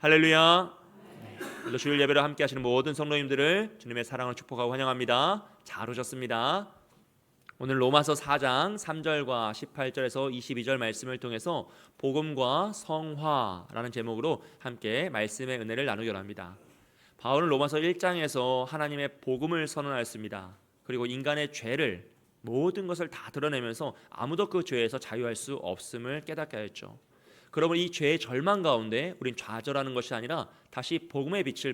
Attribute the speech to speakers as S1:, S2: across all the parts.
S1: 할렐루야. 오늘 주일 예배를 함께 하시는 모든 성도님들을 주님의 사랑을 축복하고 환영합니다. 잘 오셨습니다. 오늘 로마서 4장 3절과 18절에서 22절 말씀을 통해서 복음과 성화라는 제목으로 함께 말씀의 은혜를 나누기로 합니다. 바울은 로마서 1장에서 하나님의 복음을 선언하였습니다. 그리고 인간의 죄를 모든 것을 다 드러내면서 아무도 그 죄에서 자유할 수 없음을 깨닫게 하였죠. 그러면 이 죄의 절망 가운데 우린 좌절하는 것이 아니라 다시 복음의 빛을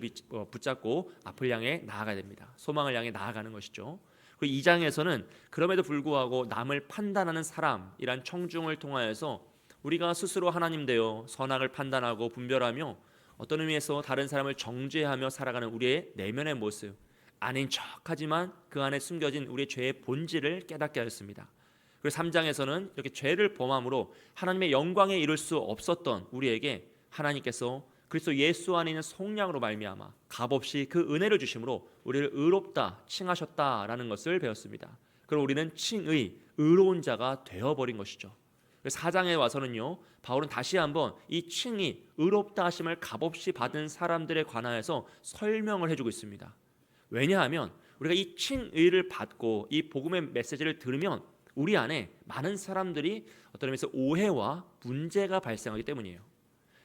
S1: 붙잡고 앞을 향해 나아가야 됩니다. 소망을 향해 나아가는 것이죠. 그리고 2장에서는 그럼에도 불구하고 남을 판단하는 사람이란 청중을 통하여서 우리가 스스로 하나님 되어 선악을 판단하고 분별하며 어떤 의미에서 다른 사람을 정죄하며 살아가는 우리의 내면의 모습, 아닌 척하지만 그 안에 숨겨진 우리의 죄의 본질을 깨닫게 하였습니다. 그리고 3장에서는 이렇게 죄를 범함으로 하나님의 영광에 이를 수 없었던 우리에게 하나님께서 그리스도 예수 안에 있는 속량으로 말미암아 값없이 그 은혜를 주심으로 우리를 의롭다 칭하셨다라는 것을 배웠습니다. 그럼 우리는 칭의, 의로운 자가 되어버린 것이죠. 4장에 와서는요, 바울은 다시 한번 이 칭의, 의롭다 하심을 값없이 받은 사람들에 관하여서 설명을 해주고 있습니다. 왜냐하면 우리가 이 칭의를 받고 이 복음의 메시지를 들으면 우리 안에 많은 사람들이 어떤 의미에서 오해와 문제가 발생하기 때문이에요.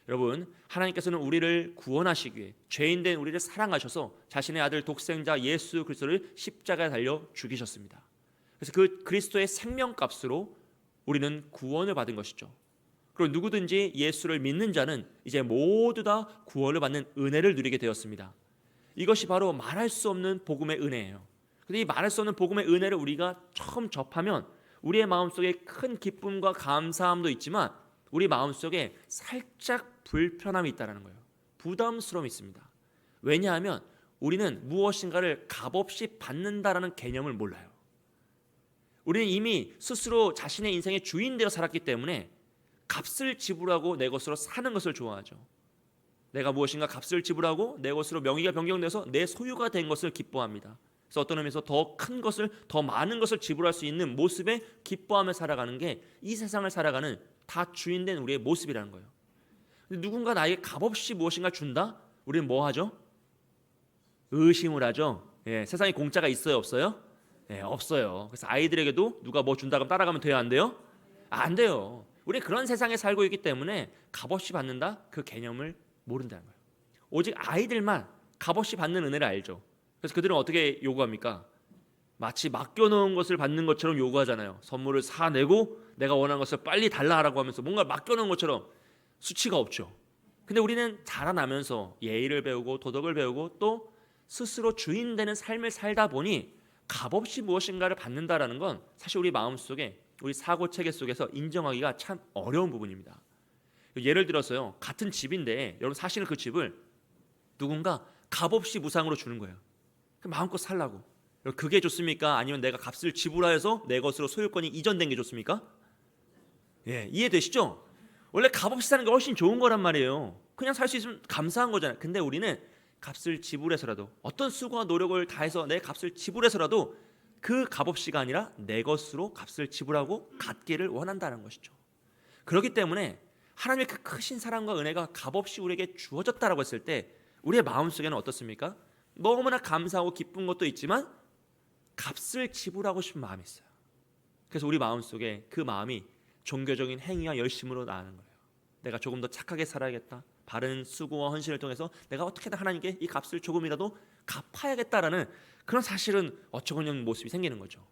S1: 여러분, 하나님께서는 우리를 구원하시기 위해 죄인된 우리를 사랑하셔서 자신의 아들 독생자 예수 그리스도를 십자가에 달려 죽이셨습니다. 그래서 그 그리스도의 생명값으로 우리는 구원을 받은 것이죠. 그리고 누구든지 예수를 믿는 자는 이제 모두 다 구원을 받는 은혜를 누리게 되었습니다. 이것이 바로 말할 수 없는 복음의 은혜예요. 근데 이 말할 수 없는 복음의 은혜를 우리가 처음 접하면 우리의 마음속에 큰 기쁨과 감사함도 있지만 우리 마음속에 살짝 불편함이 있다는 거예요. 부담스러움이 있습니다. 왜냐하면 우리는 무엇인가를 값없이 받는다라는 개념을 몰라요. 우리는 이미 스스로 자신의 인생의 주인 되어 살았기 때문에 값을 지불하고 내 것으로 사는 것을 좋아하죠. 내가 무엇인가 값을 지불하고 내 것으로 명의가 변경돼서 내 소유가 된 것을 기뻐합니다. 그래서 어떤 의미에서 더 큰 것을, 더 많은 것을 지불할 수 있는 모습에 기뻐하며 살아가는 게 이 세상을 살아가는 다 주인된 우리의 모습이라는 거예요. 누군가 나에게 값없이 무엇인가 준다? 우리는 뭐 하죠? 의심을 하죠. 세상에 공짜가 있어요, 없어요? 없어요. 그래서 아이들에게도 누가 뭐 준다 그러면 따라가면 돼요, 안 돼요? 안 돼요. 우리 그런 세상에 살고 있기 때문에 값없이 받는다? 그 개념을 모른다는 거예요. 오직 아이들만 값없이 받는 은혜를 알죠. 그래서 그들은 어떻게 요구합니까? 마치 맡겨놓은 것을 받는 것처럼 요구하잖아요. 선물을 사내고 내가 원하는 것을 빨리 달라라고 하면서 뭔가 맡겨놓은 것처럼 수치가 없죠. 근데 우리는 자라나면서 예의를 배우고 도덕을 배우고 또 스스로 주인 되는 삶을 살다 보니 값없이 무엇인가를 받는다라는 건 사실 우리 마음속에 우리 사고체계 속에서 인정하기가 참 어려운 부분입니다. 예를 들어서요, 같은 집인데 여러분 사시는 그 집을 누군가 값없이 무상으로 주는 거예요. 마음껏 살라고. 그게 좋습니까? 아니면 내가 값을 지불하여서 내 것으로 소유권이 이전된 게 좋습니까? 이해되시죠? 원래 값없이 사는 게 훨씬 좋은 거란 말이에요. 그냥 살 수 있으면 감사한 거잖아요. 근데 우리는 값을 지불해서라도 어떤 수고와 노력을 다해서 내 값을 지불해서라도 그 값없이가 아니라 내 것으로 값을 지불하고 갖기를 원한다는 것이죠. 그렇기 때문에 하나님의 그 크신 사랑과 은혜가 값없이 우리에게 주어졌다라고 했을 때 우리의 마음속에는 어떻습니까? 너무나 감사하고 기쁜 것도 있지만 값을 지불하고 싶은 마음이 있어요. 그래서 우리 마음속에 그 마음이 종교적인 행위와 열심으로 나가는 거예요. 내가 조금 더 착하게 살아야겠다. 바른 수고와 헌신을 통해서 내가 어떻게든 하나님께 이 값을 조금이라도 갚아야겠다라는 그런 사실은 어처구니없는 모습이 생기는 거죠.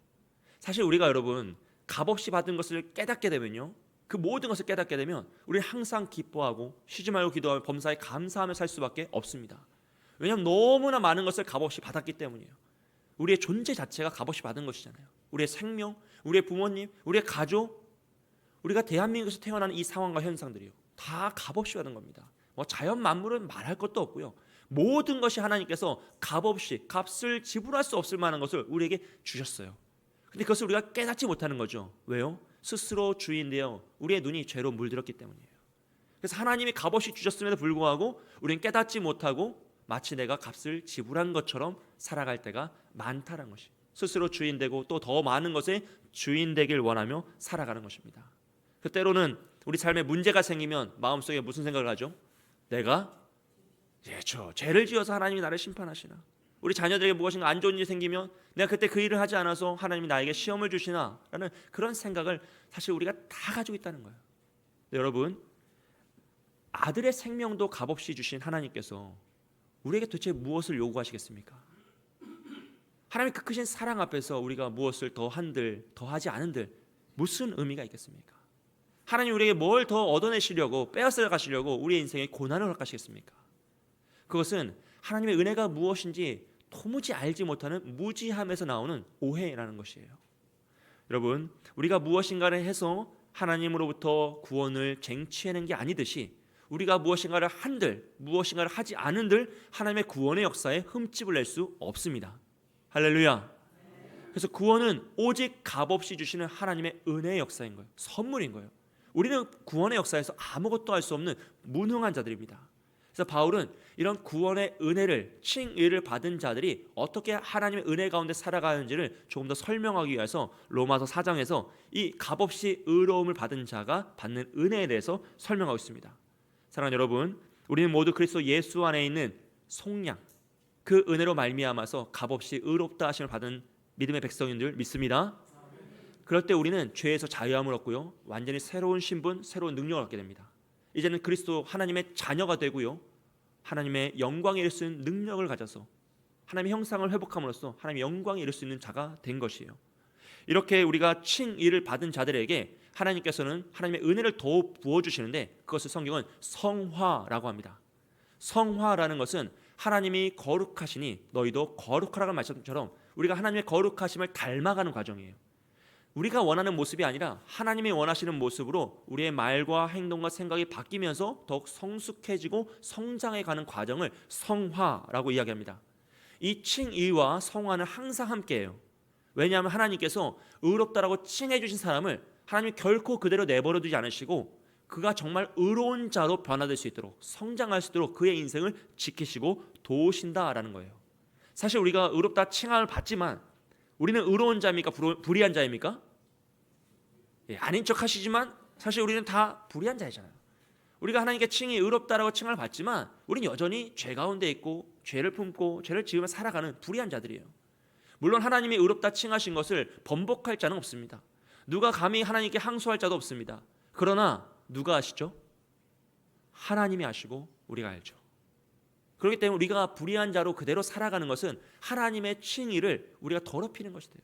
S1: 사실 우리가 여러분 값없이 받은 것을 깨닫게 되면요, 그 모든 것을 깨닫게 되면 우리는 항상 기뻐하고 쉬지 말고 기도하며 범사에 감사하며 살 수밖에 없습니다. 왜냐하면 너무나 많은 것을 값없이 받았기 때문이에요. 우리의 존재 자체가 값없이 받은 것이잖아요. 우리의 생명, 우리의 부모님, 우리의 가족, 우리가 대한민국에서 태어난 이 상황과 현상들이요, 다 값없이 받은 겁니다. 자연 만물은 말할 것도 없고요, 모든 것이 하나님께서 값없이 값을 지불할 수 없을 만한 것을 우리에게 주셨어요. 근데 그것을 우리가 깨닫지 못하는 거죠. 왜요? 스스로 주인되어 우리의 눈이 죄로 물들었기 때문이에요. 그래서 하나님이 값없이 주셨음에도 불구하고 우리는 깨닫지 못하고 마치 내가 값을 지불한 것처럼 살아갈 때가 많다는 것이, 스스로 주인되고 또 더 많은 것에 주인되길 원하며 살아가는 것입니다. 그 때로는 우리 삶에 문제가 생기면 마음속에 무슨 생각을 하죠? 내가 죄를 지어서 하나님이 나를 심판하시나? 우리 자녀들에게 무엇인가 안 좋은 일이 생기면 내가 그때 그 일을 하지 않아서 하나님이 나에게 시험을 주시나? 라는 그런 생각을 사실 우리가 다 가지고 있다는 거예요. 여러분, 아들의 생명도 값없이 주신 하나님께서 우리에게 도대체 무엇을 요구하시겠습니까? 하나님의 그 크신 사랑 앞에서 우리가 무엇을 더 한들 더하지 않은들 무슨 의미가 있겠습니까? 하나님 우리에게 뭘 더 얻어내시려고 빼앗아 가시려고 우리의 인생에 고난을 허락하시겠습니까? 그것은 하나님의 은혜가 무엇인지 도무지 알지 못하는 무지함에서 나오는 오해라는 것이에요. 여러분, 우리가 무엇인가를 해서 하나님으로부터 구원을 쟁취하는 게 아니듯이 우리가 무엇인가를 한들 무엇인가를 하지 않은들 하나님의 구원의 역사에 흠집을 낼 수 없습니다. 할렐루야. 그래서 구원은 오직 값없이 주시는 하나님의 은혜의 역사인 거예요. 선물인 거예요. 우리는 구원의 역사에서 아무것도 할 수 없는 무능한 자들입니다. 그래서 바울은 이런 구원의 은혜를 칭의를 받은 자들이 어떻게 하나님의 은혜 가운데 살아가는지를 조금 더 설명하기 위해서 로마서 4장에서 이 값없이 의로움을 받은 자가 받는 은혜에 대해서 설명하고 있습니다. 사랑하는 여러분, 우리는 모두 그리스도 예수 안에 있는 속량, 그 은혜로 말미암아서 값없이 의롭다 하심을 받은 믿음의 백성인 줄 믿습니다. 그럴 때 우리는 죄에서 자유함을 얻고요, 완전히 새로운 신분, 새로운 능력을 얻게 됩니다. 이제는 그리스도 하나님의 자녀가 되고요, 하나님의 영광에 이를 수 있는 능력을 가져서 하나님의 형상을 회복함으로써 하나님의 영광에 이를 수 있는 자가 된 것이에요. 이렇게 우리가 칭의를 받은 자들에게 하나님께서는 하나님의 은혜를 더욱 부어주시는데 그것을 성경은 성화라고 합니다. 성화라는 것은 하나님이 거룩하시니 너희도 거룩하라는 말씀처럼 우리가 하나님의 거룩하심을 닮아가는 과정이에요. 우리가 원하는 모습이 아니라 하나님이 원하시는 모습으로 우리의 말과 행동과 생각이 바뀌면서 더욱 성숙해지고 성장해가는 과정을 성화라고 이야기합니다. 이 칭의와 성화는 항상 함께해요. 왜냐하면 하나님께서 의롭다라고 칭해 주신 사람을 하나님이 결코 그대로 내버려 두지 않으시고 그가 정말 의로운 자로 변화될 수 있도록 성장할 수 있도록 그의 인생을 지키시고 도우신다라는 거예요. 사실 우리가 의롭다 칭함을 받지만 우리는 의로운 자입니까? 불의한 자입니까? 아닌 척 하시지만 사실 우리는 다 불의한 자이잖아요. 우리가 하나님께 칭이 의롭다라고 칭함을 받지만 우리는 여전히 죄 가운데 있고 죄를 품고 죄를 지으며 살아가는 불의한 자들이에요. 물론 하나님이 의롭다 칭하신 것을 번복할 자는 없습니다. 누가 감히 하나님께 항소할 자도 없습니다. 그러나 누가 아시죠? 하나님이 아시고 우리가 알죠. 그렇기 때문에 우리가 불의한 자로 그대로 살아가는 것은 하나님의 칭의를 우리가 더럽히는 것이 돼요.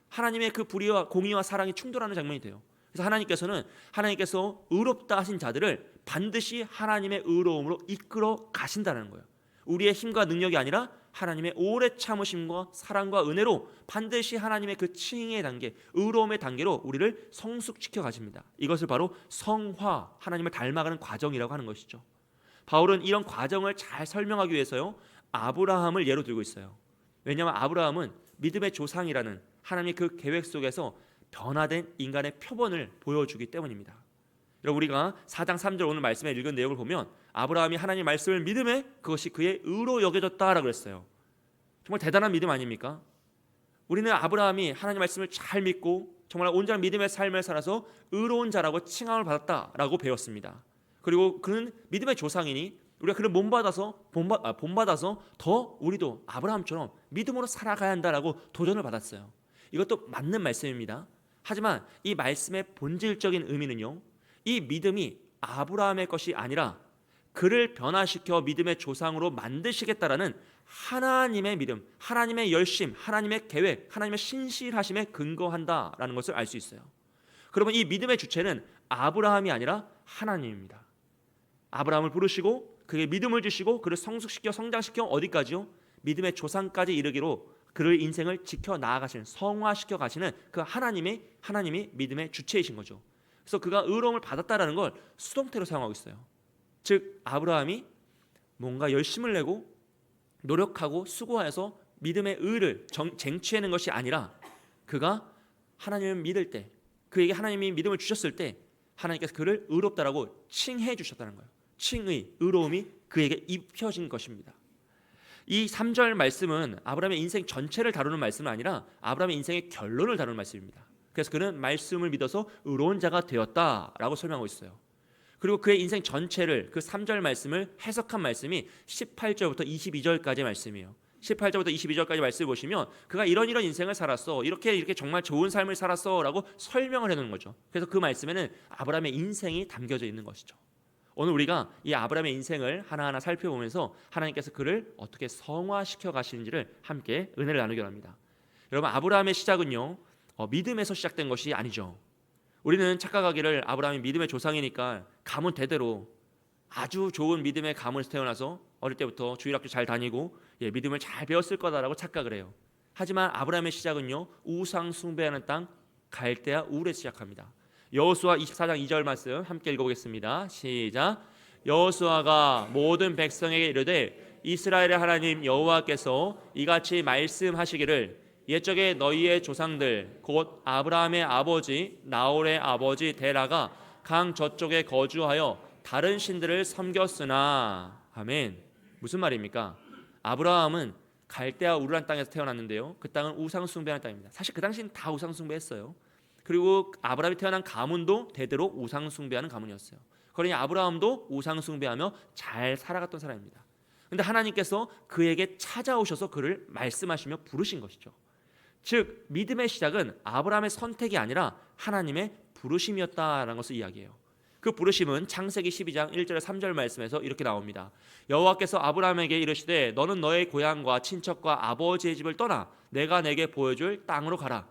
S1: 하나님의 그 불의와 공의와 사랑이 충돌하는 장면이 돼요. 그래서 하나님께서 의롭다 하신 자들을 반드시 하나님의 의로움으로 이끌어 가신다는 거예요. 우리의 힘과 능력이 아니라 하나님의 오래 참으심과 사랑과 은혜로 반드시 하나님의 그 칭의의 단계, 의로움의 단계로 우리를 성숙시켜 가십니다. 이것을 바로 성화, 하나님을 닮아가는 과정이라고 하는 것이죠. 바울은 이런 과정을 잘 설명하기 위해서요, 아브라함을 예로 들고 있어요. 왜냐하면 아브라함은 믿음의 조상이라는 하나님의 그 계획 속에서 변화된 인간의 표본을 보여주기 때문입니다. 여러분, 우리가 4장 3절 오늘 말씀에 읽은 내용을 보면 아브라함이 하나님의 말씀을 믿음에 그것이 그의 의로 여겨졌다라고 그랬어요. 정말 대단한 믿음 아닙니까? 우리는 아브라함이 하나님의 말씀을 잘 믿고 정말 온전한 믿음의 삶을 살아서 의로운 자라고 칭함을 받았다라고 배웠습니다. 그리고 그는 믿음의 조상이니 우리가 그를 본받아서 더 우리도 아브라함처럼 믿음으로 살아가야 한다라고 도전을 받았어요. 이것도 맞는 말씀입니다. 하지만 이 말씀의 본질적인 의미는요, 이 믿음이 아브라함의 것이 아니라 그를 변화시켜 믿음의 조상으로 만드시겠다라는 하나님의 믿음, 하나님의 열심, 하나님의 계획, 하나님의 신실하심에 근거한다라는 것을 알 수 있어요. 그러면 이 믿음의 주체는 아브라함이 아니라 하나님입니다. 아브라함을 부르시고 그에게 믿음을 주시고 그를 성숙시켜 성장시켜 어디까지요? 믿음의 조상까지 이르기로 그를 인생을 지켜 나아가시는, 성화시켜 가시는 그 하나님이 믿음의 주체이신 거죠. 그래서 그가 의로움을 받았다라는 걸 수동태로 사용하고 있어요. 즉 아브라함이 뭔가 열심을 내고 노력하고 수고해서 믿음의 의를 쟁취하는 것이 아니라 그가 하나님을 믿을 때, 그에게 하나님이 믿음을 주셨을 때 하나님께서 그를 의롭다라고 칭해 주셨다는 거예요. 칭의, 의로움이 그에게 입혀진 것입니다. 이 3절 말씀은 아브라함의 인생 전체를 다루는 말씀은 아니라 아브라함의 인생의 결론을 다루는 말씀입니다. 그래서 그는 말씀을 믿어서 의로운 자가 되었다라고 설명하고 있어요. 그리고 그의 인생 전체를 그 3절 말씀을 해석한 말씀이 18절부터 22절까지의 말씀이에요. 18절부터 22절까지 말씀을 보시면 그가 이런 인생을 살았어, 이렇게 정말 좋은 삶을 살았어 라고 설명을 해놓는 거죠. 그래서 그 말씀에는 아브라함의 인생이 담겨져 있는 것이죠. 오늘 우리가 이 아브라함의 인생을 하나하나 살펴보면서 하나님께서 그를 어떻게 성화시켜 가시는지를 함께 은혜를 나누기 합니다. 여러분, 아브라함의 시작은요 믿음에서 시작된 것이 아니죠. 우리는 착각하기를 아브라함이 믿음의 조상이니까 가문 대대로 아주 좋은 믿음의 가문에서 태어나서 어릴 때부터 주일학교 잘 다니고 믿음을 잘 배웠을 거다라고 착각을 해요. 하지만 아브라함의 시작은요 우상 숭배하는 땅 갈대아 우르에서 시작합니다. 여호수아 24장 2절 말씀 함께 읽어보겠습니다. 시작. 여호수아가 모든 백성에게 이르되 이스라엘의 하나님 여호와께서 이같이 말씀하시기를 옛적에 너희의 조상들 곧 아브라함의 아버지 나홀의 아버지 데라가 강 저쪽에 거주하여 다른 신들을 섬겼으나. 아멘. 무슨 말입니까? 아브라함은 갈대아 우르란 땅에서 태어났는데요, 그 땅은 우상 숭배하는 땅입니다. 사실 그 당시는 다 우상 숭배했어요. 그리고 아브라함이 태어난 가문도 대대로 우상 숭배하는 가문이었어요. 그러니 아브라함도 우상 숭배하며 잘 살아갔던 사람입니다. 그런데 하나님께서 그에게 찾아오셔서 그를 말씀하시며 부르신 것이죠. 즉 믿음의 시작은 아브라함의 선택이 아니라 하나님의 부르심이었다라는 것을 이야기해요. 그 부르심은 창세기 12장 1절 3절 말씀에서 이렇게 나옵니다. 여호와께서 아브라함에게 이르시되 너는 너의 고향과 친척과 아버지의 집을 떠나 내가 내게 보여줄 땅으로 가라.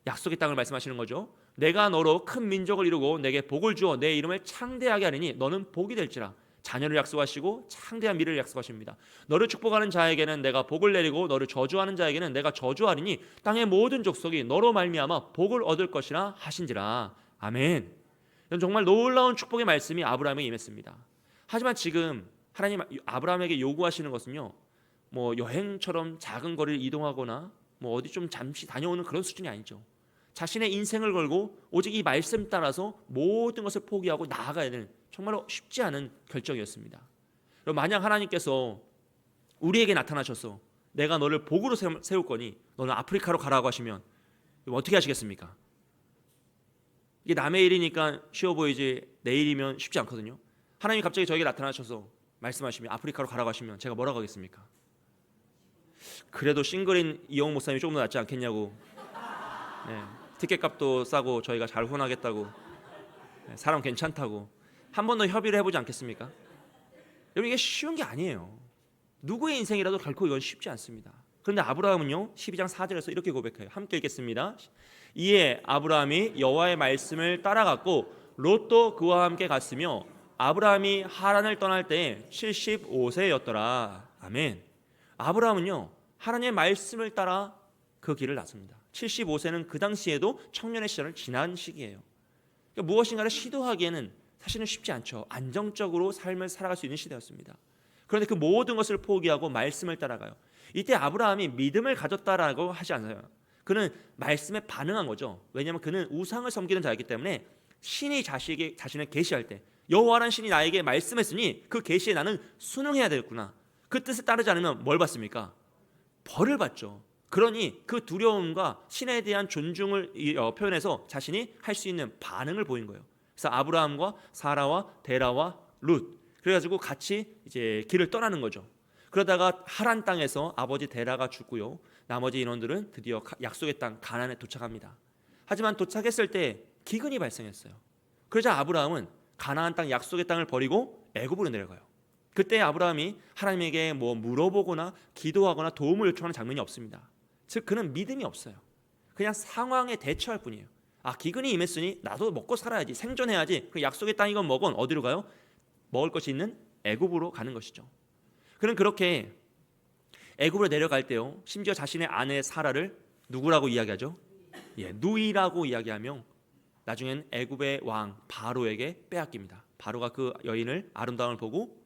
S1: 약속의 땅을 말씀하시는 거죠. 내가 너로 큰 민족을 이루고 내게 복을 주어 내 이름을 창대하게 하리니 너는 복이 될지라. 자녀를 약속하시고 창대한 미래를 약속하십니다. 너를 축복하는 자에게는 내가 복을 내리고 너를 저주하는 자에게는 내가 저주하리니 땅의 모든 족속이 너로 말미암아 복을 얻을 것이라 하신지라. 아멘. 이건 정말 놀라운 축복의 말씀이 아브라함에게 임했습니다. 하지만 지금 하나님 아브라함에게 요구하시는 것은요 여행처럼 작은 거리를 이동하거나 어디 좀 잠시 다녀오는 그런 수준이 아니죠. 자신의 인생을 걸고 오직 이 말씀 따라서 모든 것을 포기하고 나아가야 되는 정말로 쉽지 않은 결정이었습니다. 만약 하나님께서 우리에게 나타나셔서 내가 너를 복으로 세울 거니 너는 아프리카로 가라고 하시면 어떻게 하시겠습니까? 이게 남의 일이니까 쉬워 보이지 내 일이면 쉽지 않거든요. 하나님이 갑자기 저에게 나타나셔서 말씀하시면 아프리카로 가라고 하시면 제가 뭐라고 하겠습니까? 그래도 싱글인 이영호 목사님이 조금 더 낫지 않겠냐고. 티켓값도 싸고 저희가 잘 후원하겠다고, 사람 괜찮다고 한 번 더 협의를 해보지 않겠습니까? 여러분, 이게 쉬운 게 아니에요. 누구의 인생이라도 결코 이건 쉽지 않습니다. 그런데 아브라함은요 12장 4절에서 이렇게 고백해요. 함께 읽겠습니다. 이에 아브라함이 여호와의 말씀을 따라갔고 롯도 그와 함께 갔으며 아브라함이 하란을 떠날 때 75세였더라. 아멘. 아브라함은요 하나님의 말씀을 따라 그 길을 나섭니다. 75세는 그 당시에도 청년의 시절을 지난 시기예요. 그러니까 무엇인가를 시도하기에는 사실은 쉽지 않죠. 안정적으로 삶을 살아갈 수 있는 시대였습니다. 그런데 그 모든 것을 포기하고 말씀을 따라가요. 이때 아브라함이 믿음을 가졌다라고 하지 않아요. 그는 말씀에 반응한 거죠. 왜냐하면 그는 우상을 섬기는 자였기 때문에 신이 자신을 계시할 때 여호와라는 신이 나에게 말씀했으니 그 계시에 나는 순응해야 되겠구나. 그 뜻에 따르지 않으면 뭘 받습니까? 벌을 받죠. 그러니 그 두려움과 신에 대한 존중을 표현해서 자신이 할 수 있는 반응을 보인 거예요. 그래서 아브라함과 사라와 데라와 룻 그래가지고 같이 이제 길을 떠나는 거죠. 그러다가 하란 땅에서 아버지 데라가 죽고요. 나머지 인원들은 드디어 약속의 땅 가나안에 도착합니다. 하지만 도착했을 때 기근이 발생했어요. 그러자 아브라함은 가나안 땅 약속의 땅을 버리고 애굽으로 내려가요. 그때 아브라함이 하나님에게 물어보거나 기도하거나 도움을 요청하는 장면이 없습니다. 즉 그는 믿음이 없어요. 그냥 상황에 대처할 뿐이에요. 기근이 임했으니 나도 먹고 살아야지, 생존해야지. 그 약속의 땅이건 뭐건 어디로 가요? 먹을 것이 있는 애굽으로 가는 것이죠. 그는 그렇게 애굽으로 내려갈 때요, 심지어 자신의 아내 사라를 누구라고 이야기하죠? 누이라고 이야기하며 나중엔 애굽의 왕 바로에게 빼앗깁니다. 바로가 그 여인을 아름다움을 보고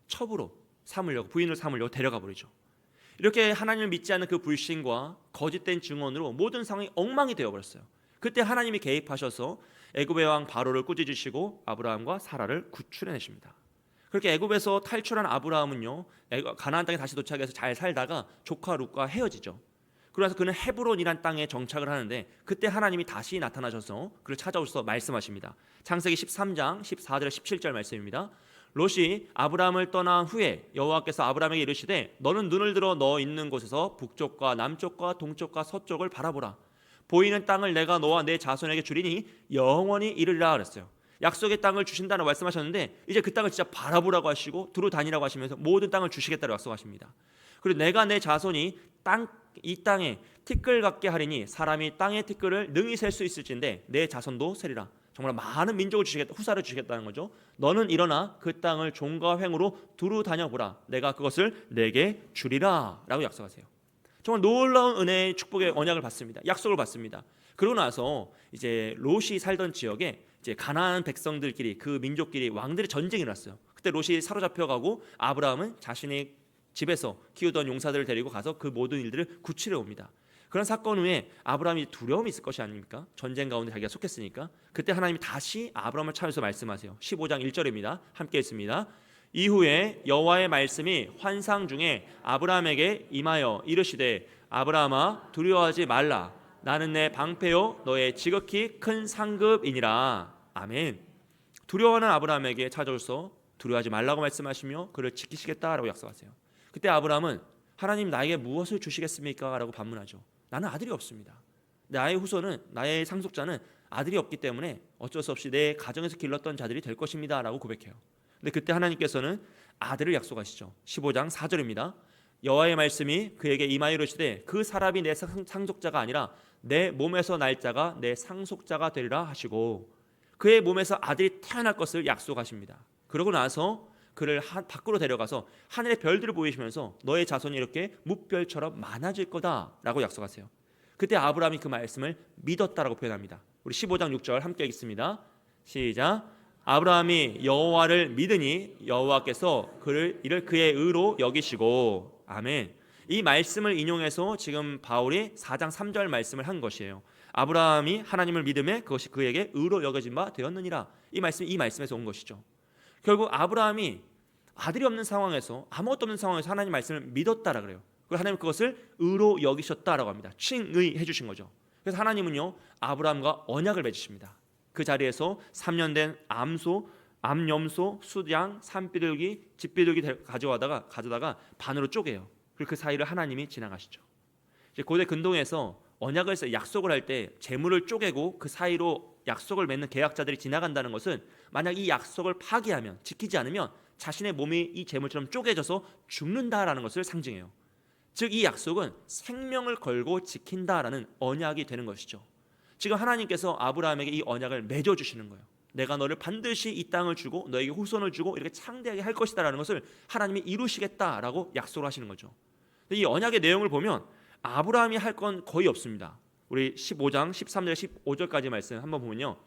S1: 첩으로 삼으려고, 부인을 삼으려고 데려가 버리죠. 이렇게 하나님을 믿지 않는 그 불신과 거짓된 증언으로 모든 상황이 엉망이 되어버렸어요. 그때 하나님이 개입하셔서 애굽의 왕 바로를 꾸짖으시고 아브라함과 사라를 구출해내십니다. 그렇게 애굽에서 탈출한 아브라함은요 가나안 땅에 다시 도착해서 잘 살다가 조카 룻과 헤어지죠. 그래서 그는 헤브론이란 땅에 정착을 하는데 그때 하나님이 다시 나타나셔서 그를 찾아오셔서 말씀하십니다. 창세기 13장 14절에 17절 말씀입니다. 롯이 아브라함을 떠난 후에 여호와께서 아브라함에게 이르시되 너는 눈을 들어 너 있는 곳에서 북쪽과 남쪽과 동쪽과 서쪽을 바라보라. 보이는 땅을 내가 너와 내 자손에게 주리니 영원히 이르리라 그랬어요. 약속의 땅을 주신다고 말씀하셨는데 이제 그 땅을 진짜 바라보라고 하시고 두루 다니라고 하시면서 모든 땅을 주시겠다고 약속하십니다. 그리고 내가 내 자손이 이 땅에 티끌 같게 하리니 사람이 땅의 티끌을 능히 셀 수 있을진데 내 자손도 세리라. 정말 많은 민족을 주시겠다, 후사를 주시겠다는 거죠. 너는 일어나 그 땅을 종과 횡으로 두루 다녀보라. 내가 그것을 내게 주리라 라고 약속하세요. 정말 놀라운 은혜의 축복의 언약을 받습니다. 약속을 받습니다. 그러고 나서 이제 롯이 살던 지역에 이제 가나안 백성들끼리 그 민족끼리 왕들의 전쟁이 일어났어요. 그때 롯이 사로잡혀가고 아브라함은 자신의 집에서 키우던 용사들을 데리고 가서 그 모든 일들을 구출해 옵니다. 그런 사건 후에 아브라함이 두려움이 있을 것이 아닙니까? 전쟁 가운데 자기가 속했으니까. 그때 하나님이 다시 아브라함을 찾아서 말씀하세요. 15장 1절입니다. 함께 읽습니다. 이후에 여호와의 말씀이 환상 중에 아브라함에게 임하여 이르시되 아브라함아 두려워하지 말라. 나는 내 방패요 너의 지극히 큰 상급이니라. 아멘. 두려워하는 아브라함에게 찾아오셔서 두려워하지 말라고 말씀하시며 그를 지키시겠다라고 약속하세요. 그때 아브라함은 하나님 나에게 무엇을 주시겠습니까? 라고 반문하죠. 나는 아들이 없습니다. 나의 후손은, 나의 상속자는 아들이 없기 때문에 어쩔 수 없이 내 가정에서 길렀던 자들이 될 것입니다 라고 고백해요. 근데 그때 하나님께서는 아들을 약속하시죠. 15장 4절입니다. 여호와의 말씀이 그에게 임하여 이르시되 그 사람이 내 상속자가 아니라 내 몸에서 날 자가 내 상속자가 되리라 하시고 그의 몸에서 아들이 태어날 것을 약속하십니다. 그러고 나서 그를 밖으로 데려가서 하늘의 별들을 보이시면서 너의 자손이 이렇게 뭇별처럼 많아질 거다라고 약속하세요. 그때 아브라함이 그 말씀을 믿었다라고 표현합니다. 우리 15장 6절 함께 읽습니다. 시작. 아브라함이 여호와를 믿으니 여호와께서 이를 그의 의로 여기시고. 아멘. 이 말씀을 인용해서 지금 바울이 4장 3절 말씀을 한 것이에요. 아브라함이 하나님을 믿음에 그것이 그에게 의로 여겨진 바 되었느니라. 이 말씀에서 온 것이죠. 결국 아브라함이 아들이 없는 상황에서 아무것도 없는 상황에서 하나님 말씀을 믿었다라 그래요. 그리고 하나님 그것을 의로 여기셨다라고 합니다. 칭의해 주신 거죠. 그래서 하나님은요 아브라함과 언약을 맺으십니다. 그 자리에서 3년 된 암염소, 숫양, 산비둘기, 집비둘기 가져다가 반으로 쪼개요. 그리고 그 사이를 하나님이 지나가시죠. 이제 고대 근동에서 언약을 해서 약속을 할 때 재물을 쪼개고 그 사이로 약속을 맺는 계약자들이 지나간다는 것은 만약 이 약속을 파기하면 지키지 않으면 자신의 몸이 이 재물처럼 쪼개져서 죽는다라는 것을 상징해요. 즉 이 약속은 생명을 걸고 지킨다라는 언약이 되는 것이죠. 지금 하나님께서 아브라함에게 이 언약을 맺어주시는 거예요. 내가 너를 반드시 이 땅을 주고 너에게 후손을 주고 이렇게 창대하게 할 것이다라는 것을 하나님이 이루시겠다라고 약속을 하시는 거죠. 이 언약의 내용을 보면 아브라함이 할 건 거의 없습니다. 우리 15장 13절 15절까지 말씀 한번 보면요.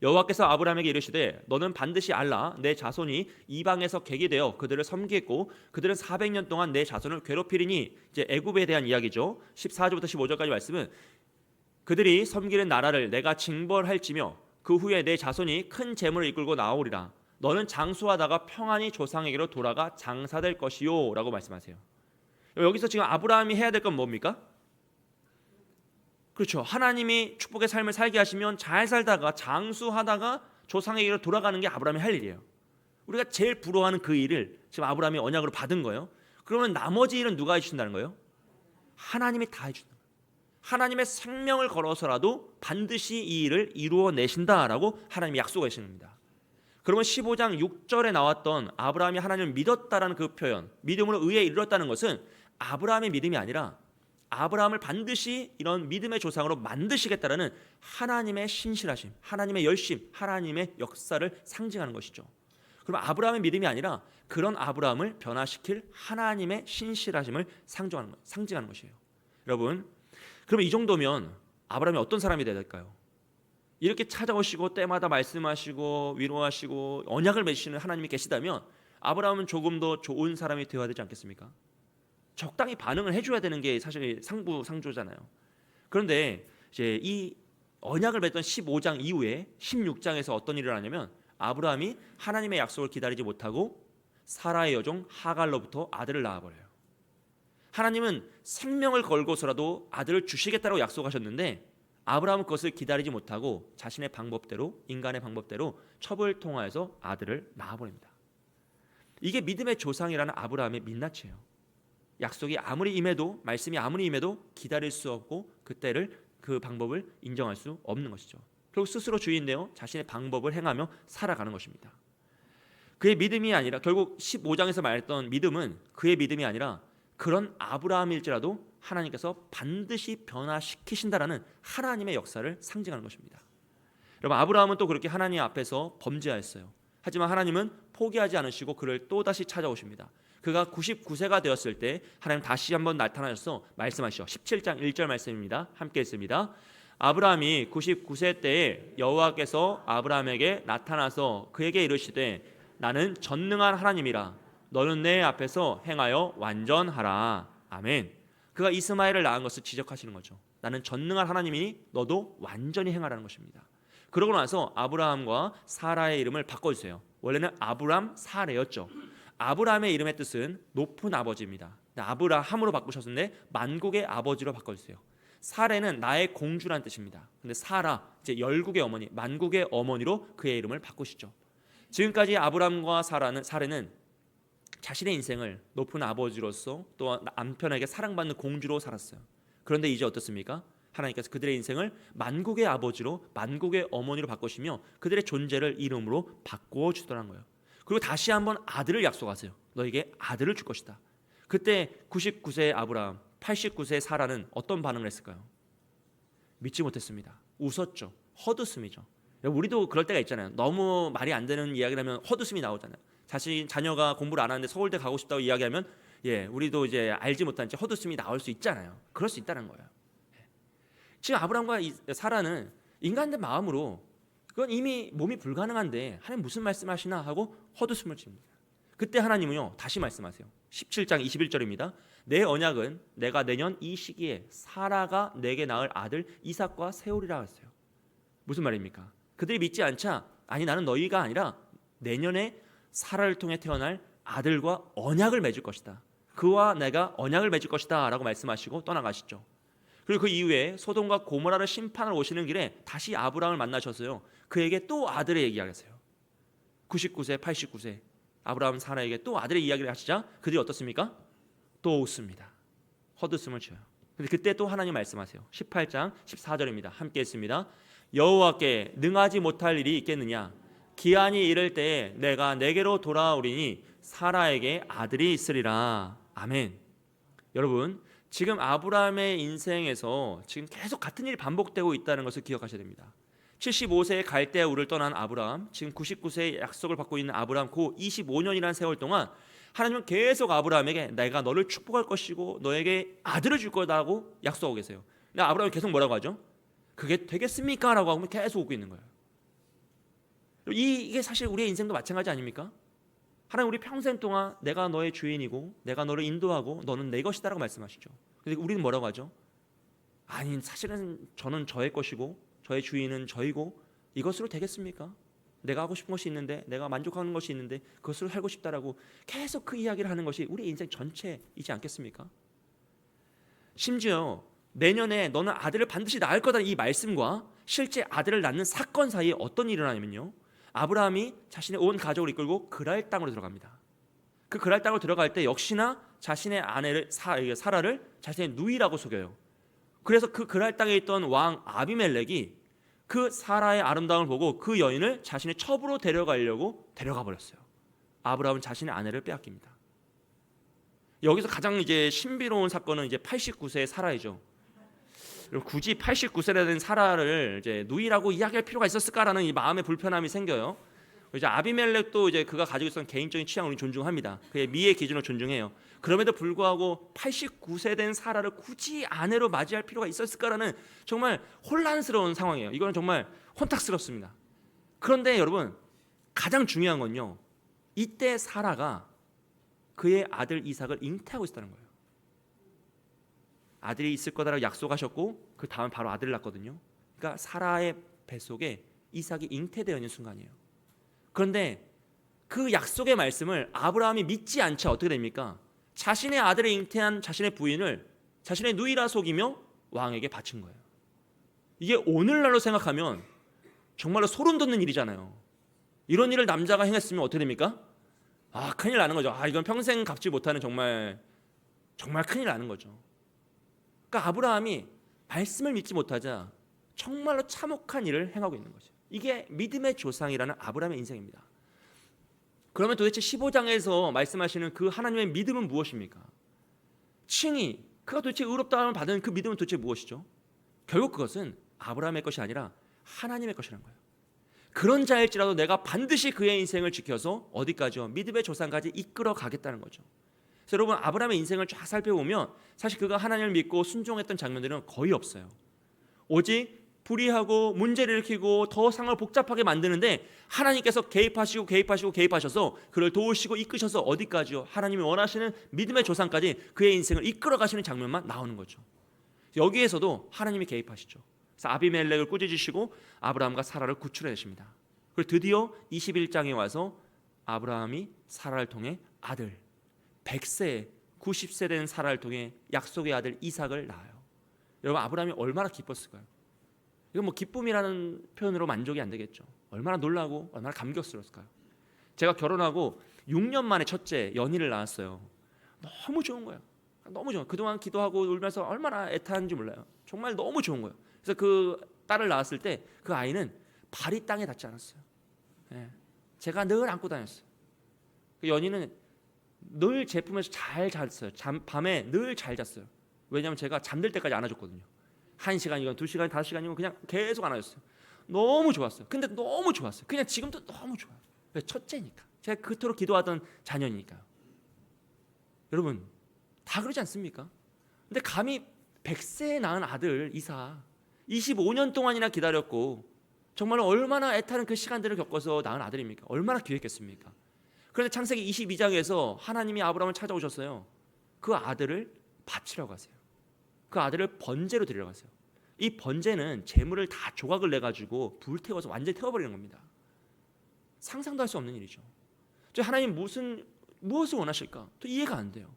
S1: 여호와께서 아브라함에게 이르시되 너는 반드시 알라 내 자손이 이방에서 객이 되어 그들을 섬기겠고 그들은 400년 동안 내 자손을 괴롭히리니 이제 애굽에 대한 이야기죠. 14절부터 15절까지 말씀은 그들이 섬기는 나라를 내가 징벌할지며 그 후에 내 자손이 큰 재물을 이끌고 나오리라. 너는 장수하다가 평안히 조상에게로 돌아가 장사될 것이요 라고 말씀하세요. 여기서 지금 아브라함이 해야 될 건 뭡니까? 그렇죠. 하나님이 축복의 삶을 살게 하시면 잘 살다가 장수하다가 조상에게로 돌아가는 게 아브라함이 할 일이에요. 우리가 제일 부러워하는 그 일을 지금 아브라함이 언약으로 받은 거예요. 그러면 나머지 일은 누가 해주신다는 거예요? 하나님이 다 해주는 거예요. 하나님의 생명을 걸어서라도 반드시 이 일을 이루어내신다라고 하나님이 약속하시는 겁니다. 그러면 15장 6절에 나왔던 아브라함이 하나님을 믿었다라는 그 표현, 믿음으로 의에 이르렀다는 것은 아브라함의 믿음이 아니라 아브라함을 반드시 이런 믿음의 조상으로 만드시겠다라는 하나님의 신실하심, 하나님의 열심, 하나님의 역사를 상징하는 것이죠. 그럼 아브라함의 믿음이 아니라 그런 아브라함을 변화시킬 하나님의 신실하심을 상징하는 것이에요. 여러분, 그러면 이 정도면 아브라함이 어떤 사람이 되어야 될까요? 이렇게 찾아오시고 때마다 말씀하시고 위로하시고 언약을 맺으시는 하나님이 계시다면 아브라함은 조금 더 좋은 사람이 되어야 되지 않겠습니까? 적당히 반응을 해줘야 되는 게 사실 상부상조잖아요. 그런데 이제 이 언약을 맺던 15장 이후에 16장에서 어떤 일을 하냐면 아브라함이 하나님의 약속을 기다리지 못하고 사라의 여종 하갈로부터 아들을 낳아버려요. 하나님은 생명을 걸고서라도 아들을 주시겠다고 약속하셨는데 아브라함은 그것을 기다리지 못하고 자신의 방법대로, 인간의 방법대로 첩을 통하여서 아들을 낳아버립니다. 이게 믿음의 조상이라는 아브라함의 민낯이에요. 약속이 아무리 임해도, 말씀이 아무리 임해도 기다릴 수 없고 그 방법을 인정할 수 없는 것이죠. 결국 스스로 주인되어 자신의 방법을 행하며 살아가는 것입니다. 그의 믿음이 아니라, 결국 15장에서 말했던 믿음은 그의 믿음이 아니라 그런 아브라함일지라도 하나님께서 반드시 변화시키신다라는 하나님의 역사를 상징하는 것입니다. 여러분, 아브라함은 또 그렇게 하나님 앞에서 범죄하였어요. 하지만 하나님은 포기하지 않으시고 그를 또다시 찾아오십니다. 그가 99세가 되었을 때 하나님 다시 한번 나타나셔서 말씀하시죠. 17장 1절 말씀입니다. 함께 읽습니다. 아브라함이 99세 때에 여호와께서 아브라함에게 나타나서 그에게 이르시되 나는 전능한 하나님이라 너는 내 앞에서 행하여 완전하라. 아멘. 그가 이스마엘을 낳은 것을 지적하시는 거죠. 나는 전능한 하나님이니 너도 완전히 행하라는 것입니다. 그러고 나서 아브라함과 사라의 이름을 바꿔주세요. 원래는 아브람 사레였죠. 아브라함의 이름의 뜻은 높은 아버지입니다. 아브라함으로 바꾸셨는데 만국의 아버지로 바꿔주세요. 사레는 나의 공주란 뜻입니다. 근데 사라, 이제 열국의 어머니, 만국의 어머니로 그의 이름을 바꾸시죠. 지금까지 아브라함과 사레는 자신의 인생을 높은 아버지로서 또 남편에게 사랑받는 공주로 살았어요. 그런데 이제 어떻습니까? 하나님께서 그들의 인생을 만국의 아버지로, 만국의 어머니로 바꾸시며 그들의 존재를 이름으로 바꾸어 주더라는 거예요. 그리고 다시 한번 아들을 약속하세요. 너에게 아들을 줄 것이다. 그때 99세의 아브라함, 89세의 사라는 어떤 반응을 했을까요? 믿지 못했습니다. 웃었죠. 헛웃음이죠. 우리도 그럴 때가 있잖아요. 너무 말이 안 되는 이야기를 하면 헛웃음이 나오잖아요. 자녀가 공부를 안 하는데 서울대 가고 싶다고 이야기하면 우리도 이제 알지 못한 채 헛웃음이 나올 수 있잖아요. 그럴 수 있다는 거예요. 지금 아브라함과 사라는 인간된 마음으로 그건 이미 몸이 불가능한데 하나님 무슨 말씀하시나 하고 헛웃음을 칩니다. 그때 하나님은요 다시 말씀하세요. 17장 21절입니다. 내 언약은 내가 내년 이 시기에 사라가 내게 낳을 아들 이삭과 세우리라 했어요. 무슨 말입니까? 그들이 믿지 않자 아니 나는 너희가 아니라 내년에 사라를 통해 태어날 아들과 언약을 맺을 것이다. 그와 내가 언약을 맺을 것이다 라고 말씀하시고 떠나가시죠. 그리고 그 이후에 소돔과 고모라를 심판을 오시는 길에 다시 아브라함을 만나셔서요 그에게 또 아들의 얘기하겠어요. 99세 89세 아브라함 사라에게 또 아들의 이야기를 하시자 그들이 어떻습니까? 또 웃습니다. 헛웃음을 쳐요. 근데 그때 또 하나님 말씀하세요. 18장 14절입니다. 함께 했습니다. 여호와께 능하지 못할 일이 있겠느냐? 기한이 이를 때에 내가 내게로 돌아오리니 사라에게 아들이 있으리라. 아멘. 여러분, 지금 아브라함의 인생에서 지금 계속 같은 일이 반복되고 있다는 것을 기억하셔야 됩니다. 75세에 갈대아 우를 떠난 아브라함, 지금 99세의 약속을 받고 있는 아브라함, 그 25년이라는 세월 동안 하나님은 계속 아브라함에게 내가 너를 축복할 것이고 너에게 아들을 줄 거다고 약속하고 계세요. 근데 아브라함이 계속 뭐라고 하죠? 그게 되겠습니까? 라고 하면 계속 웃고 있는 거예요. 이게 사실 우리의 인생도 마찬가지 아닙니까? 하나님 우리 평생 동안 내가 너의 주인이고 내가 너를 인도하고 너는 내 것이다 라고 말씀하시죠. 근데 우리는 뭐라고 하죠? 아니 사실은 저는 저의 것이고 저의 주인은 저이고 이것으로 되겠습니까? 내가 하고 싶은 것이 있는데 내가 만족하는 것이 있는데 그것으로 살고 싶다라고 계속 그 이야기를 하는 것이 우리 인생 전체이지 않겠습니까? 심지어 내년에 너는 아들을 반드시 낳을 거다 이 말씀과 실제 아들을 낳는 사건 사이에 어떤 일이 일어나냐면요 아브라함이 자신의 온 가족을 이끌고 그랄 땅으로 들어갑니다. 그 그랄 땅으로 들어갈 때 역시나 자신의 아내를 사라를 자신의 누이라고 속여요. 그래서 그 그랄 땅에 있던 왕 아비멜렉이 그 사라의 아름다움을 보고 그 여인을 자신의 첩으로 데려가려고 데려가 버렸어요. 아브라함은 자신의 아내를 빼앗깁니다. 여기서 가장 이제 신비로운 사건은 이제 89세의 사라이죠. 굳이 89세라는 사라를 이제 누이라고 이야기할 필요가 있었을까라는 이 마음의 불편함이 생겨요. 이제 아비멜렉도 이제 그가 가지고 있었던 개인적인 취향을 우리 존중합니다. 그의 미의 기준을 존중해요. 그럼에도 불구하고 89세 된 사라를 굳이 아내로 맞이할 필요가 있었을까라는 정말 혼란스러운 상황이에요. 이거는 정말 혼탁스럽습니다. 그런데 여러분 가장 중요한 건요. 이때 사라가 그의 아들 이삭을 잉태하고 있었다는 거예요. 아들이 있을 거다라고 약속하셨고 그 다음 바로 아들을 낳거든요. 그러니까 사라의 뱃속에 이삭이 잉태되어 있는 순간이에요. 그런데 그 약속의 말씀을 아브라함이 믿지 않자 어떻게 됩니까? 자신의 아들을 잉태한 자신의 부인을 자신의 누이라 속이며 왕에게 바친 거예요. 이게 오늘날로 생각하면 정말로 소름 돋는 일이잖아요. 이런 일을 남자가 행했으면 어떻게 됩니까? 큰일 나는 거죠. 이건 평생 갚지 못하는 정말 큰일 나는 거죠. 그러니까 아브라함이 말씀을 믿지 못하자 정말로 참혹한 일을 행하고 있는 거죠. 이게 믿음의 조상이라는 아브라함의 인생입니다. 그러면 도대체 15장에서 말씀하시는 그 하나님의 믿음은 무엇입니까? 칭의, 그가 도대체 의롭다함을 받은 그 믿음은 도대체 무엇이죠? 결국 그것은 아브라함의 것이 아니라 하나님의 것이라는 거예요. 그런 자일지라도 내가 반드시 그의 인생을 지켜서 어디까지요? 믿음의 조상까지 이끌어 가겠다는 거죠. 그래서 여러분, 아브라함의 인생을 쫙 살펴보면 사실 그가 하나님을 믿고 순종했던 장면들은 거의 없어요. 오직 불의하고 문제를 일으키고 더 상을 복잡하게 만드는데 하나님께서 개입하셔서 그를 도우시고 이끄셔서 어디까지요? 하나님이 원하시는 믿음의 조상까지 그의 인생을 이끌어 가시는 장면만 나오는 거죠. 여기에서도 하나님이 개입하시죠. 그래서 아비멜렉을 꾸짖으시고 아브라함과 사라를 구출해내십니다. 그리고 드디어 21장에 와서 아브라함이 사라를 통해 아들 100세 90세 된 사라를 통해 약속의 아들 이삭을 낳아요. 여러분, 아브라함이 얼마나 기뻤을까요? 이건 뭐 기쁨이라는 표현으로 만족이 안 되겠죠. 얼마나 놀라고 얼마나 감격스러웠을까요? 제가 결혼하고 6년 만에 첫째 연희를 낳았어요. 너무 좋은 거예요. 너무 좋아요. 그동안 기도하고 울면서 얼마나 애타는지 몰라요. 정말 너무 좋은 거예요. 그래서 그 딸을 낳았을 때 그 아이는 발이 땅에 닿지 않았어요. 제가 늘 안고 다녔어요. 그 연희는 늘 제 품에서 잘 잤어요. 밤에 늘 잘 잤어요. 왜냐하면 제가 잠들 때까지 안아줬거든요. 1시간이건 2시간, 5시간이건 그냥 계속 안아줬어요. 너무 좋았어요. 근데 너무 좋았어요. 그냥 지금도 너무 좋아요. 왜? 첫째니까. 제가 그토록 기도하던 자녀니까요. 여러분, 다 그러지 않습니까? 근데 감히 100세에 낳은 아들 이삭 25년 동안이나 기다렸고 정말 얼마나 애타는 그 시간들을 겪어서 낳은 아들입니까? 얼마나 귀했겠습니까? 그런데 창세기 22장에서 하나님이 아브라함을 찾아오셨어요. 그 아들을 바치라고 하세요. 그 아들을 번제로 드리라고 하세요. 이 번제는 재물을 다 조각을 내가지고 불태워서 완전히 태워버리는 겁니다. 상상도 할 수 없는 일이죠. 하나님 무엇을 원하실까? 또 이해가 안 돼요.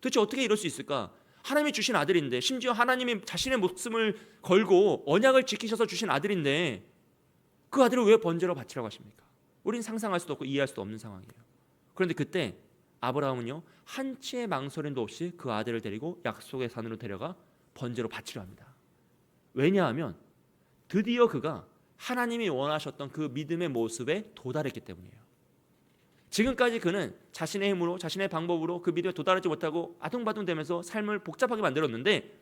S1: 도대체 어떻게 이럴 수 있을까? 하나님이 주신 아들인데, 심지어 하나님이 자신의 목숨을 걸고 언약을 지키셔서 주신 아들인데 그 아들을 왜 번제로 바치라고 하십니까? 우린 상상할 수도 없고 이해할 수도 없는 상황이에요. 그런데 그때 아브라함은요, 한치의 망설임도 없이 그 아들을 데리고 약속의 산으로 데려가 번제로 바치려 합니다. 왜냐하면 드디어 그가 하나님이 원하셨던 그 믿음의 모습에 도달했기 때문이에요. 지금까지 그는 자신의 힘으로, 자신의 방법으로 그 믿음에 도달하지 못하고 아둥바둥되면서 삶을 복잡하게 만들었는데,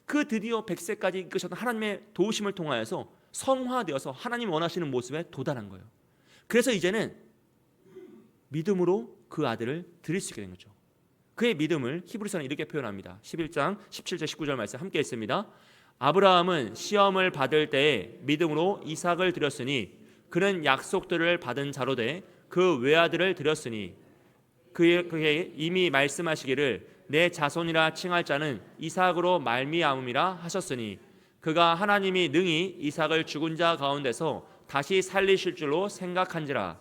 S1: 그 드디어 100세까지 이끄셨던 하나님의 도우심을 통하여서 성화되어서 하나님이 원하시는 모습에 도달한 거예요. 그래서 이제는 믿음으로 그 아들을 드릴 수 있게 된 거죠. 그의 믿음을 히브리서는 이렇게 표현합니다. 11장 17절 19절 말씀 함께 읽습니다. 아브라함은 시험을 받을 때에 믿음으로 이삭을 드렸으니 그는 약속들을 받은 자로 돼 그 외아들을 드렸으니 그에게 이미 말씀하시기를 내 자손이라 칭할 자는 이삭으로 말미암음이라 하셨으니 그가 하나님이 능히 이삭을 죽은 자 가운데서 다시 살리실 줄로 생각한지라.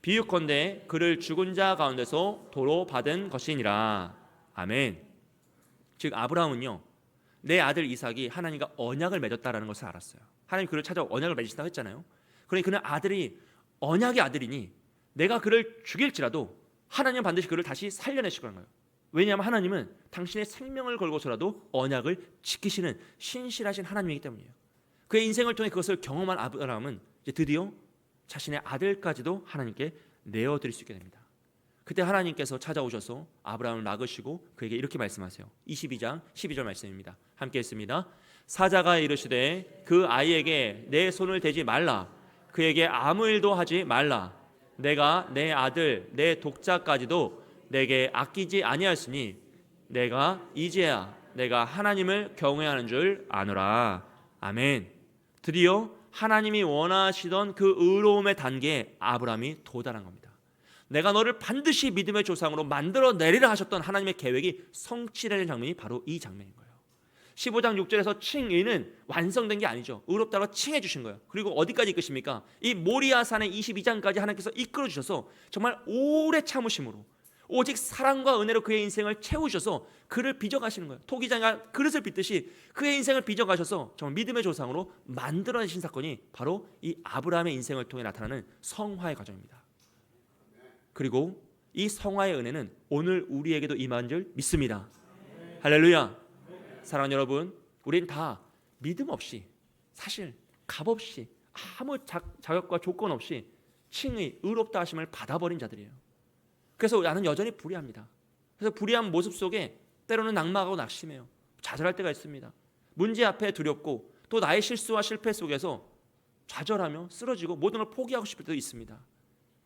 S1: 비유컨대 그를 죽은 자 가운데서 도로 받은 것이니라. 아멘. 즉 아브라함은요, 내 아들 이삭이 하나님과 언약을 맺었다라는 것을 알았어요. 하나님 그를 찾아 언약을 맺으시다고 했잖아요. 그러니 그는 아들이 언약의 아들이니 내가 그를 죽일지라도 하나님은 반드시 그를 다시 살려내실 거라는 거예요. 왜냐하면 하나님은 당신의 생명을 걸고서라도 언약을 지키시는 신실하신 하나님이기 때문이에요. 그의 인생을 통해 그것을 경험한 아브라함은 이제 드디어 자신의 아들까지도 하나님께 내어드릴 수 있게 됩니다. 그때 하나님께서 찾아오셔서 아브라함을 막으시고 그에게 이렇게 말씀하세요. 22장 12절 말씀입니다. 함께 했습니다. 사자가 이르시되 그 아이에게 내 손을 대지 말라. 그에게 아무 일도 하지 말라. 내가 내 아들 내 독자까지도 내게 아끼지 아니하였으니 내가 이제야 내가 하나님을 경외하는 줄 아노라. 아멘. 드디어 하나님이 원하시던 그 의로움의 단계에 아브라함이 도달한 겁니다. 내가 너를 반드시 믿음의 조상으로 만들어내리라 하셨던 하나님의 계획이 성취되는 장면이 바로 이 장면인 거예요. 15장 6절에서 칭의는 완성된 게 아니죠. 의롭다고 칭해 주신 거예요. 그리고 어디까지 이끄십니까? 이 모리아산의 22장까지 하나님께서 이끌어 주셔서 정말 오래 참으심으로 오직 사랑과 은혜로 그의 인생을 채우셔서 그를 빚어가시는 거예요. 토기장이가 그릇을 빚듯이 그의 인생을 빚어가셔서 정말 믿음의 조상으로 만들어내신 사건이 바로 이 아브라함의 인생을 통해 나타나는 성화의 과정입니다. 그리고 이 성화의 은혜는 오늘 우리에게도 임한 줄 믿습니다. 할렐루야. 사랑하는 여러분, 우린 다 믿음 없이, 사실 값 없이, 아무 자격과 조건 없이 칭의, 의롭다 하심을 받아버린 자들이에요. 그래서 나는 여전히 불의합니다. 그래서 불의한 모습 속에 때로는 낙망하고 낙심해요. 좌절할 때가 있습니다. 문제 앞에 두렵고 또 나의 실수와 실패 속에서 좌절하며 쓰러지고 모든 걸 포기하고 싶을 때도 있습니다.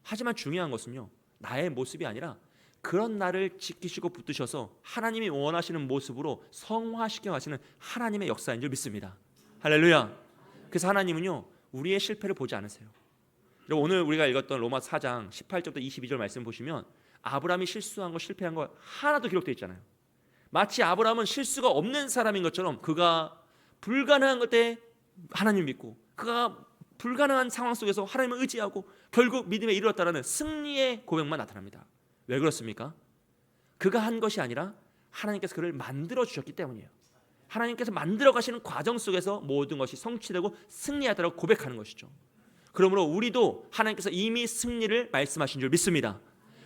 S1: 하지만 중요한 것은요, 나의 모습이 아니라 그런 나를 지키시고 붙드셔서 하나님이 원하시는 모습으로 성화시켜 가시는 하나님의 역사인 줄 믿습니다. 할렐루야. 그래서 하나님은요, 우리의 실패를 보지 않으세요. 오늘 우리가 읽었던 로마 4장 18절부터 22절 말씀 보시면 아브라함이 실수한 거, 실패한 거 하나도 기록되어 있잖아요. 마치 아브라함은 실수가 없는 사람인 것처럼 그가 불가능한 것에 하나님을 믿고 그가 불가능한 상황 속에서 하나님을 의지하고 결국 믿음에 이르렀다라는 승리의 고백만 나타납니다. 왜 그렇습니까? 그가 한 것이 아니라 하나님께서 그를 만들어 주셨기 때문이에요. 하나님께서 만들어 가시는 과정 속에서 모든 것이 성취되고 승리하다라고 고백하는 것이죠. 그러므로 우리도 하나님께서 이미 승리를 말씀하신 줄 믿습니다.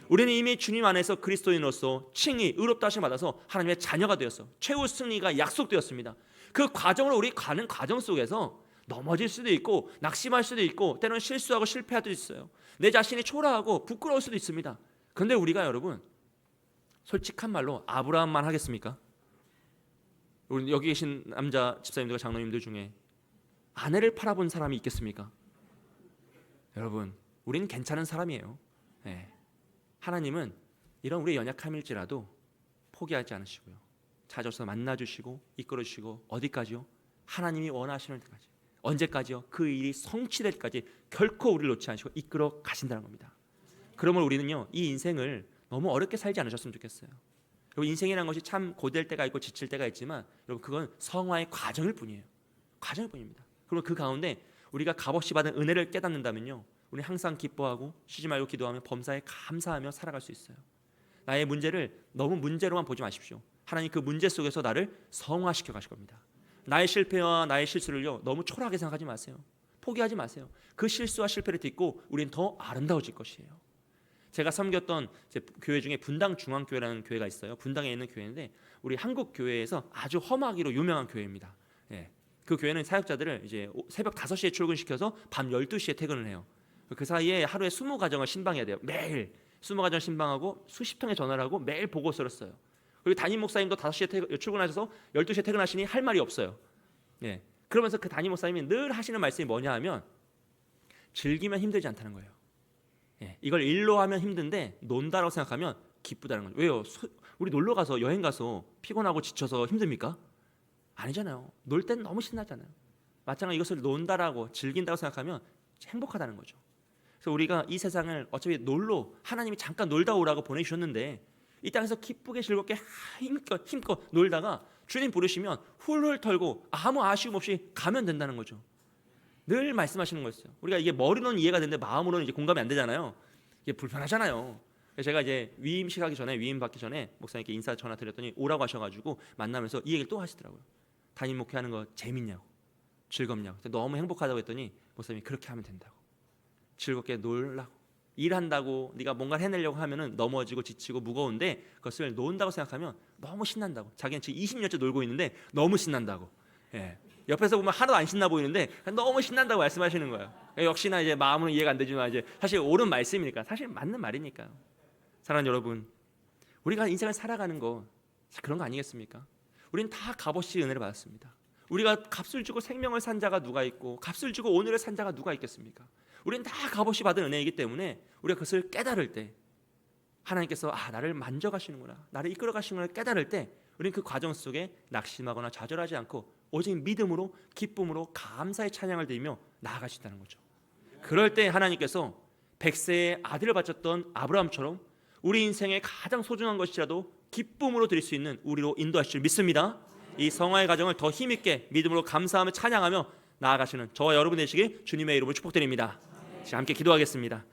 S1: 우리는 이미 주님 안에서 그리스도인으로서 칭의, 의롭다 하심을 받아서 하나님의 자녀가 되었어. 최후 승리가 약속되었습니다. 그 과정으로 우리 가는 과정 속에서 넘어질 수도 있고 낙심할 수도 있고 때로는 실수하고 실패할 수도 있어요. 내 자신이 초라하고 부끄러울 수도 있습니다. 그런데 우리가 여러분 솔직한 말로 아브라함만 하겠습니까? 우리 여기 계신 남자 집사님들과 장로님들 중에 아내를 팔아본 사람이 있겠습니까? 여러분, 우리는 괜찮은 사람이에요. 네. 하나님은 이런 우리의 연약함일지라도 포기하지 않으시고요, 찾아서 만나주시고 이끌어주시고 어디까지요? 하나님이 원하시는 데까지. 언제까지요? 그 일이 성취될 때까지 결코 우리를 놓지 않으시고 이끌어 가신다는 겁니다. 그러면 우리는요, 이 인생을 너무 어렵게 살지 않으셨으면 좋겠어요. 여러분, 인생이라는 것이 참 고될 때가 있고 지칠 때가 있지만 여러분, 그건 성화의 과정일 뿐이에요. 과정일 뿐입니다. 그러면 그 가운데 우리가 값없이 받은 은혜를 깨닫는다면요, 우리 항상 기뻐하고 쉬지 말고 기도하며 범사에 감사하며 살아갈 수 있어요. 나의 문제를 너무 문제로만 보지 마십시오. 하나님 그 문제 속에서 나를 성화시켜 가실 겁니다. 나의 실패와 나의 실수를요, 너무 초라하게 생각하지 마세요. 포기하지 마세요. 그 실수와 실패를 딛고 우리는 더 아름다워질 것이에요. 제가 섬겼던 교회 중에 분당 중앙교회라는 교회가 있어요. 분당에 있는 교회인데 우리 한국 교회에서 아주 험하기로 유명한 교회입니다. 예. 그 교회는 사역자들을 이제 새벽 5시에 출근시켜서 밤 12시에 퇴근을 해요. 그 사이에 하루에 20가정을 신방해야 돼요. 매일 20가정 신방하고 수십 통의 전화를 하고 매일 보고서를 써요. 그리고 담임 목사님도 5시에 출근하셔서 12시에 퇴근하시니 할 말이 없어요. 예. 그러면서 그 담임 목사님이 늘 하시는 말씀이 뭐냐 하면 즐기면 힘들지 않다는 거예요. 예. 이걸 일로 하면 힘든데 논다라고 생각하면 기쁘다는 거죠. 왜요? 우리 놀러 가서 여행 가서 피곤하고 지쳐서 힘듭니까? 아니잖아요. 놀 땐 너무 신나잖아요. 마찬가지로 이것을 논다라고 즐긴다고 생각하면 행복하다는 거죠. 그래서 우리가 이 세상을 어차피 놀러 하나님이 잠깐 놀다 오라고 보내주셨는데 이 땅에서 기쁘게 즐겁게 힘껏 놀다가 주님 부르시면 훌훌 털고 아무 아쉬움 없이 가면 된다는 거죠. 늘 말씀하시는 거였어요. 우리가 이게 머리로는 이해가 되는데 마음으로는 이제 공감이 안 되잖아요. 이게 불편하잖아요. 제가 이제 위임 받기 전에 목사님께 인사 전화 드렸더니 오라고 하셔가지고 만나면서 이 얘기를 또 하시더라고요. 담임 목회하는 거 재밌냐고, 즐겁냐고. 너무 행복하다고 했더니 목사님이 그렇게 하면 된다고. 즐겁게 놀라고, 일한다고 네가 뭔가를 해내려고 하면은 넘어지고 지치고 무거운데 그것을 논다고 생각하면 너무 신난다고. 자기는 지금 20년째 놀고 있는데 너무 신난다고. 예. 옆에서 보면 하나도 안 신나 보이는데 너무 신난다고 말씀하시는 거예요. 역시나 이제 마음은 이해가 안 되지만 이제 사실 옳은 말씀이니까, 사실 맞는 말이니까요. 사랑하는 여러분, 우리가 인생을 살아가는 거 그런 거 아니겠습니까? 우리는 다 값없이 은혜를 받았습니다. 우리가 값을 주고 생명을 산 자가 누가 있고 값을 주고 오늘을 산 자가 누가 있겠습니까? 우리는 다 값없이 받은 은혜이기 때문에 우리가 그것을 깨달을 때 하나님께서 나를 만져가시는구나, 나를 이끌어가시는구나 깨달을 때 우리는 그 과정 속에 낙심하거나 좌절하지 않고 오직 믿음으로 기쁨으로 감사의 찬양을 드리며 나아가신다는 거죠. 그럴 때 하나님께서 100세의 아들을 바쳤던 아브라함처럼 우리 인생의 가장 소중한 것이라도 기쁨으로 드릴 수 있는 우리로 인도하실 줄 믿습니다. 이 성화의 과정을 더 힘있게 믿음으로 감사하며 찬양하며 나아가시는 저와 여러분 되시길 주님의 이름으로 축복드립니다. 함께 기도하겠습니다.